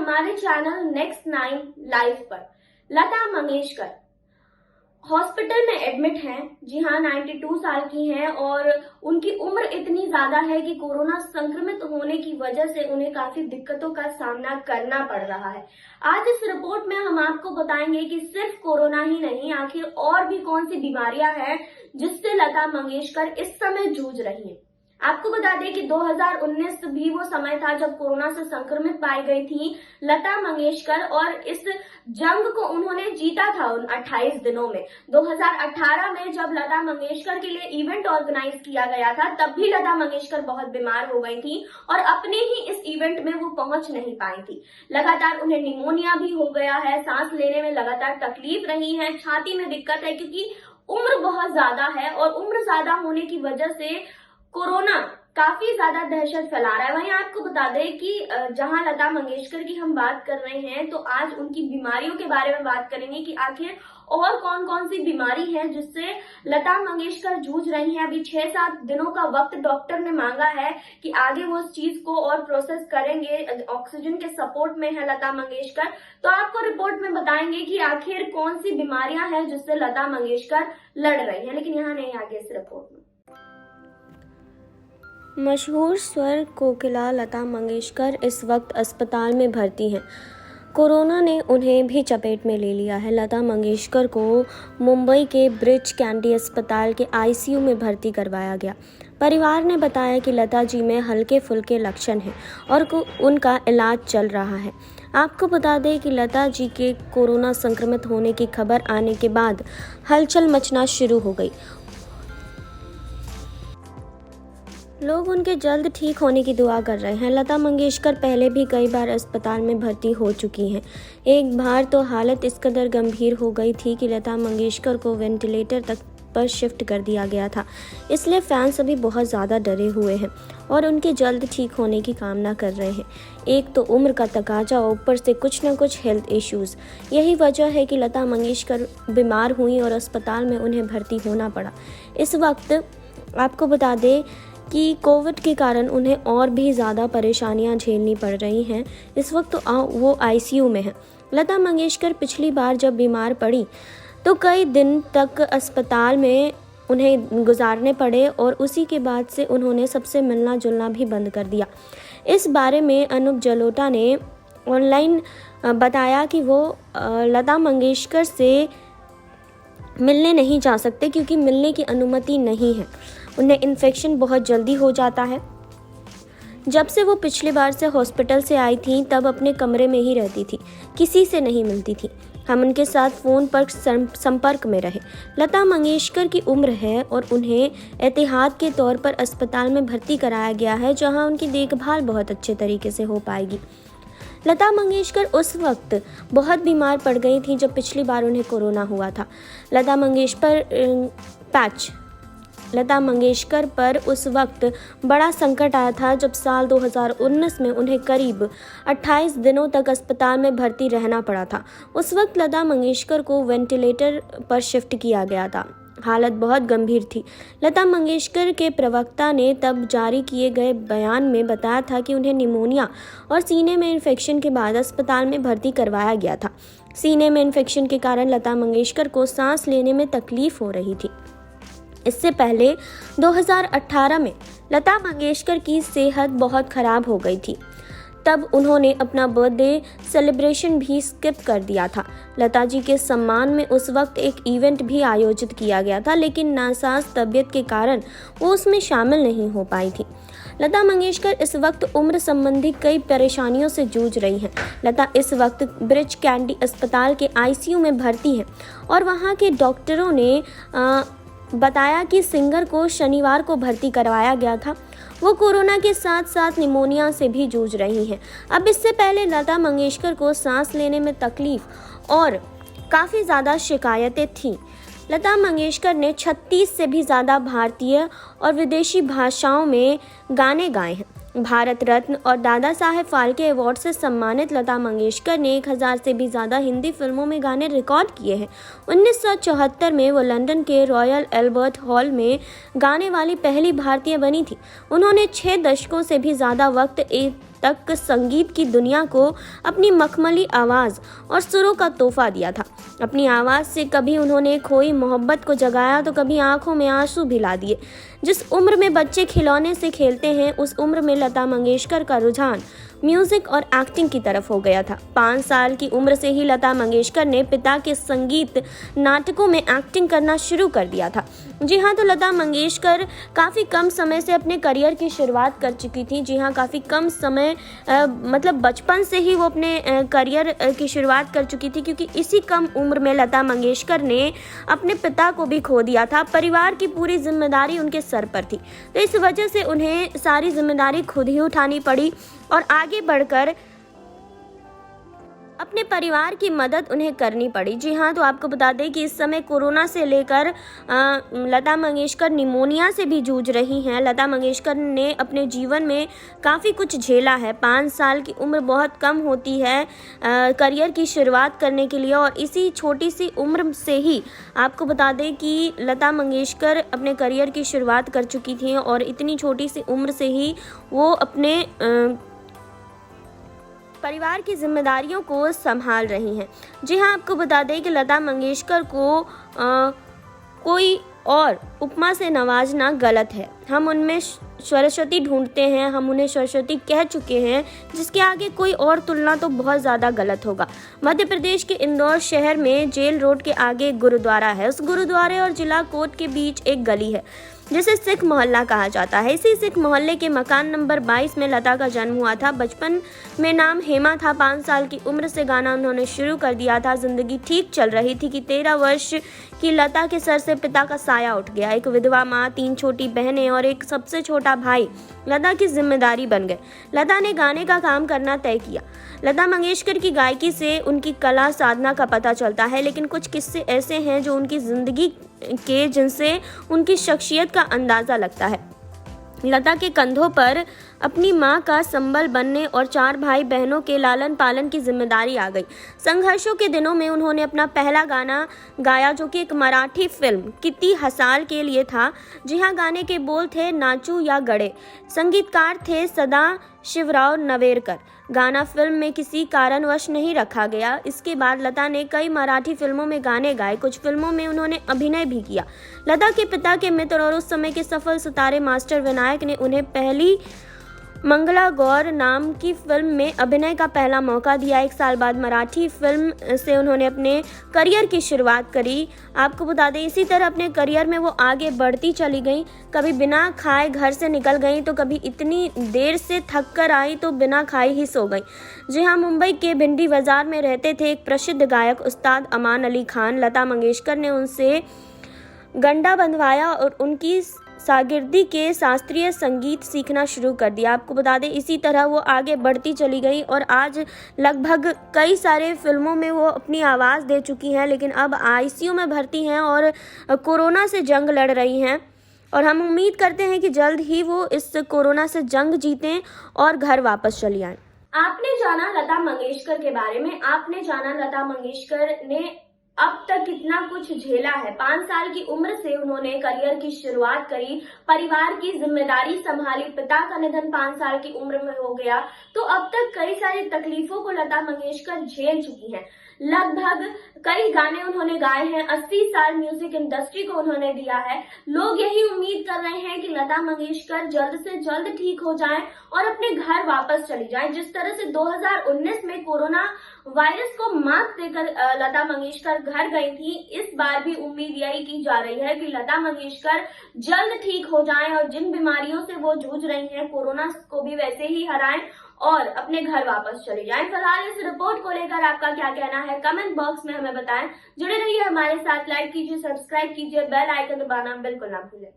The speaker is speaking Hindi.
हमारे चैनल नेक्स्ट 9 लाइव पर। लता मंगेशकर हॉस्पिटल में एडमिट हैं। जी हाँ, 92 साल की हैं और उनकी उम्र इतनी ज्यादा है कि कोरोना संक्रमित होने की वजह से उन्हें काफी दिक्कतों का सामना करना पड़ रहा है। आज इस रिपोर्ट में हम आपको बताएंगे कि सिर्फ कोरोना ही नहीं, आखिर और भी कौन सी बीमारियां हैं जिससे लता मंगेशकर इस समय जूझ रही हैं। आपको बता दें कि 2019 भी वो समय था जब कोरोना से संक्रमित पाई गई थी लता मंगेशकर और इस जंग को उन्होंने जीता था उन 28 दिनों में। 2018 में जब लता मंगेशकर के लिए इवेंट ऑर्गेनाइज किया गया था तब भी लता मंगेशकर बहुत बीमार हो गई थी और अपने ही इस इवेंट में वो पहुंच नहीं पाई थी। लगातार उन्हें निमोनिया भी हो गया है, सांस लेने में लगातार तकलीफ रही है, छाती में दिक्कत है क्योंकि उम्र बहुत ज्यादा है और उम्र ज्यादा होने की वजह से कोरोना काफी ज्यादा दहशत फैला रहा है। वहीं आपको बता दें कि जहां लता मंगेशकर की हम बात कर रहे हैं तो आज उनकी बीमारियों के बारे में बात करेंगे कि आखिर और कौन कौन सी बीमारी है जिससे लता मंगेशकर जूझ रही हैं। अभी 6-7 दिनों का वक्त डॉक्टर ने मांगा है कि आगे वो इस चीज को और प्रोसेस करेंगे। ऑक्सीजन के सपोर्ट में है लता मंगेशकर, तो आपको रिपोर्ट में बताएंगे कि आखिर कौन सी बीमारियां हैं जिससे लता मंगेशकर लड़ रही है। लेकिन यहाँ नहीं, आगे इस रिपोर्ट में। मशहूर स्वर कोकिला लता मंगेशकर इस वक्त अस्पताल में भर्ती हैं। कोरोना ने उन्हें भी चपेट में ले लिया है। लता मंगेशकर को मुंबई के ब्रिच कैंडी अस्पताल के आईसीयू में भर्ती करवाया गया। परिवार ने बताया कि लता जी में हल्के फुल्के लक्षण हैं और उनका इलाज चल रहा है। आपको बता दें कि लता जी के कोरोना संक्रमित होने की खबर आने के बाद हलचल मचना शुरू हो गई। लोग उनके जल्द ठीक होने की दुआ कर रहे हैं। लता मंगेशकर पहले भी कई बार अस्पताल में भर्ती हो चुकी हैं। एक बार तो हालत इस कदर गंभीर हो गई थी कि लता मंगेशकर को वेंटिलेटर तक पर शिफ्ट कर दिया गया था। इसलिए फैंस अभी बहुत ज़्यादा डरे हुए हैं और उनके जल्द ठीक होने की कामना कर रहे हैं। एक तो उम्र का तकाजा, ऊपर से कुछ न कुछ हेल्थ इश्यूज़। यही वजह है कि लता मंगेशकर बीमार हुई और अस्पताल में उन्हें भर्ती होना पड़ा। इस वक्त आपको बता दें कि कोविड के कारण उन्हें और भी ज़्यादा परेशानियां झेलनी पड़ रही हैं। इस वक्त तो वो आईसीयू में है। लता मंगेशकर पिछली बार जब बीमार पड़ी तो कई दिन तक अस्पताल में उन्हें गुजारने पड़े और उसी के बाद से उन्होंने सबसे मिलना जुलना भी बंद कर दिया। इस बारे में अनूप जलोटा ने ऑनलाइन बताया कि वो लता मंगेशकर से मिलने नहीं जा सकते क्योंकि मिलने की अनुमति नहीं है। उन्हें इन्फेक्शन बहुत जल्दी हो जाता है। जब से वो पिछली बार से हॉस्पिटल से आई थी तब अपने कमरे में ही रहती थी, किसी से नहीं मिलती थी। हम उनके साथ फ़ोन पर संपर्क में रहे। लता मंगेशकर की उम्र है और उन्हें एहतियात के तौर पर अस्पताल में भर्ती कराया गया है जहां उनकी देखभाल बहुत अच्छे तरीके से हो पाएगी। लता मंगेशकर उस वक्त बहुत बीमार पड़ गई थी जब पिछली बार उन्हें कोरोना हुआ था। लता मंगेशकर पर उस वक्त बड़ा संकट आया था जब साल 2019 में उन्हें करीब 28 दिनों तक अस्पताल में भर्ती रहना पड़ा था। उस वक्त लता मंगेशकर को वेंटिलेटर पर शिफ्ट किया गया था। हालत बहुत गंभीर थी। लता मंगेशकर के प्रवक्ता ने तब जारी किए गए बयान में बताया था कि उन्हें निमोनिया और सीने में इन्फेक्शन के बाद अस्पताल में भर्ती करवाया गया था। सीने में इन्फेक्शन के कारण लता मंगेशकर को सांस लेने में तकलीफ हो रही थी। इससे पहले 2018 में लता मंगेशकर की सेहत बहुत खराब हो गई थी। तब उन्होंने अपना बर्थडे सेलिब्रेशन भी स्किप कर दिया था। लता जी के सम्मान में उस वक्त एक इवेंट भी आयोजित किया गया था, लेकिन नासाज तबीयत के कारण वो उसमें शामिल नहीं हो पाई थी। लता मंगेशकर इस वक्त उम्र संबंधी कई परेशानियों से जूझ रही हैं। लता इस वक्त ब्रिच कैंडी अस्पताल के आईसीयू में भर्ती हैं और वहाँ के डॉक्टरों ने बताया कि सिंगर को शनिवार को भर्ती करवाया गया था। वो कोरोना के साथ साथ निमोनिया से भी जूझ रही हैं। अब इससे पहले लता मंगेशकर को सांस लेने में तकलीफ और काफ़ी ज़्यादा शिकायतें थीं। लता मंगेशकर ने 36 से भी ज़्यादा भारतीय और विदेशी भाषाओं में गाने गाए हैं। भारत रत्न और दादा साहेब फाल्के अवार्ड से सम्मानित लता मंगेशकर ने 1000 से भी ज़्यादा हिंदी फिल्मों में गाने रिकॉर्ड किए हैं। 1974 में वो लंदन के रॉयल एल्बर्ट हॉल में गाने वाली पहली भारतीय बनी थी। उन्होंने 6 दशकों से भी ज़्यादा वक्त तक संगीत की दुनिया को अपनी मखमली आवाज़ और सुरों का तोहफा दिया था। अपनी आवाज़ से कभी उन्होंने खोई मोहब्बत को जगाया तो कभी आंखों में आंसू भिला दिए। जिस उम्र में बच्चे खिलौने से खेलते हैं उस उम्र में लता मंगेशकर का रुझान म्यूजिक और एक्टिंग की तरफ हो गया था। 5 साल की उम्र से ही लता मंगेशकर ने पिता के संगीत नाटकों में एक्टिंग करना शुरू कर दिया था। जी हाँ, तो लता मंगेशकर काफ़ी कम समय से अपने करियर की शुरुआत कर चुकी थी। जी हाँ, काफ़ी कम समय मतलब बचपन से ही वो अपने करियर की शुरुआत कर चुकी थी, क्योंकि इसी कम उम्र में लता मंगेशकर ने अपने पिता को भी खो दिया था। परिवार की पूरी जिम्मेदारी उनके सर पर थी, तो इस वजह से उन्हें सारी जिम्मेदारी खुद ही उठानी पड़ी और आगे बढ़कर अपने परिवार की मदद उन्हें करनी पड़ी। जी हाँ, तो आपको बता दें कि इस समय कोरोना से लेकर लता मंगेशकर निमोनिया से भी जूझ रही हैं। लता मंगेशकर ने अपने जीवन में काफ़ी कुछ झेला है। 5 साल की उम्र बहुत कम होती है करियर की शुरुआत करने के लिए, और इसी छोटी सी उम्र से ही आपको बता दें कि लता मंगेशकर अपने करियर की शुरुआत कर चुकी थी और इतनी छोटी सी उम्र से ही वो अपने परिवार की जिम्मेदारियों को संभाल रही हैं। जी हाँ, आपको बता दें कि लता मंगेशकर को कोई और उपमा से नवाजना गलत है। हम उनमें सरस्वती ढूंढते हैं, हम उन्हें सरस्वती कह चुके हैं, जिसके आगे कोई और तुलना तो बहुत ज़्यादा गलत होगा। मध्य प्रदेश के इंदौर शहर में जेल रोड के आगे एक गुरुद्वारा है। उस गुरुद्वारे और जिला कोर्ट के बीच एक गली है जिसे सिख मोहल्ला कहा जाता है। इसी सिख मोहल्ले के मकान नंबर 22 में लता का जन्म हुआ था। बचपन में नाम हेमा था। 5 साल की उम्र से गाना उन्होंने शुरू कर दिया था। जिंदगी ठीक चल रही थी कि 13 वर्ष की लता के सर से पिता का साया उठ गया। एक विधवा माँ, 3 छोटी बहनें और एक सबसे छोटा भाई लता की जिम्मेदारी बन गए। लता ने गाने का काम करना तय किया। लता मंगेशकर की गायकी से उनकी कला साधना का पता चलता है, लेकिन कुछ किस्से ऐसे हैं जो उनकी जिंदगी के जिनसे उनकी शख्सियत का अंदाज़ा लगता है। लता के कंधों पर अपनी मां का संबल बनने और 4 भाई बहनों के लालन पालन की जिम्मेदारी आ गई। संघर्षों के दिनों में उन्होंने अपना पहला गाना गाया, जो कि एक मराठी फिल्म किती हसाल के लिए था। जी हाँ, गाने के बोल थे नाचू या गड़े। संगीतकार थे सदा शिवराव नवेरकर। गाना फिल्म में किसी कारणवश नहीं रखा गया। इसके बाद लता ने कई मराठी फिल्मों में गाने गाए। कुछ फिल्मों में उन्होंने अभिनय भी किया। लता के पिता के मित्र और उस समय के सफल सितारे मास्टर विनायक ने उन्हें पहली मंगला गौर नाम की फिल्म में अभिनय का पहला मौका दिया। 1 साल बाद मराठी फिल्म से उन्होंने अपने करियर की शुरुआत करी। आपको बता दें, इसी तरह अपने करियर में वो आगे बढ़ती चली गई। कभी बिना खाए घर से निकल गई, तो कभी इतनी देर से थक कर आई तो बिना खाए ही सो गई। जी हाँ, मुंबई के भिंडी बाजार में रहते थे एक प्रसिद्ध गायक उस्ताद अमान अली खान। लता मंगेशकर ने उनसे गंडा बंधवाया और उनकी शागिर्दी के शास्त्रीय संगीत सीखना शुरू कर दिया। आपको बता दें, इसी तरह वो आगे बढ़ती चली गई और आज लगभग कई सारे फिल्मों में वो अपनी आवाज़ दे चुकी हैं, लेकिन अब आईसीयू में भर्ती हैं और कोरोना से जंग लड़ रही हैं। और हम उम्मीद करते हैं कि जल्द ही वो इस कोरोना से जंग जीतें और घर वापस चली आएं। आपने जाना लता मंगेशकर के बारे में। आपने जाना लता मंगेशकर ने अब तक कितना कुछ झेला है। 5 साल की उम्र से उन्होंने करियर की शुरुआत करी, परिवार की जिम्मेदारी संभाली। पिता का निधन 5 साल की उम्र में हो गया, तो अब तक कई सारी तकलीफों को लता मंगेशकर झेल चुकी हैं। लगभग कई गाने उन्होंने गाए हैं। 80 साल म्यूजिक इंडस्ट्री को उन्होंने दिया है। लोग यही उम्मीद कर रहे हैं कि लता मंगेशकर जल्द से जल्द ठीक हो जाएं और अपने घर वापस चली जाएं। जिस तरह से 2019 में कोरोना वायरस को मात देकर लता मंगेशकर घर गई थी, इस बार भी उम्मीद यही की जा रही है कि लता मंगेशकर जल्द ठीक हो जाएं और जिन बीमारियों से वो जूझ रही हैं, कोरोना को भी वैसे ही हराएं और अपने घर वापस चले जाएं। फिलहाल इस रिपोर्ट को लेकर आपका क्या कहना है, कमेंट बॉक्स में हमें बताएं। जुड़े रहिए हमारे साथ, लाइक कीजिए, सब्सक्राइब कीजिए, बेल आइकन दबाना बिल्कुल ना भूलें।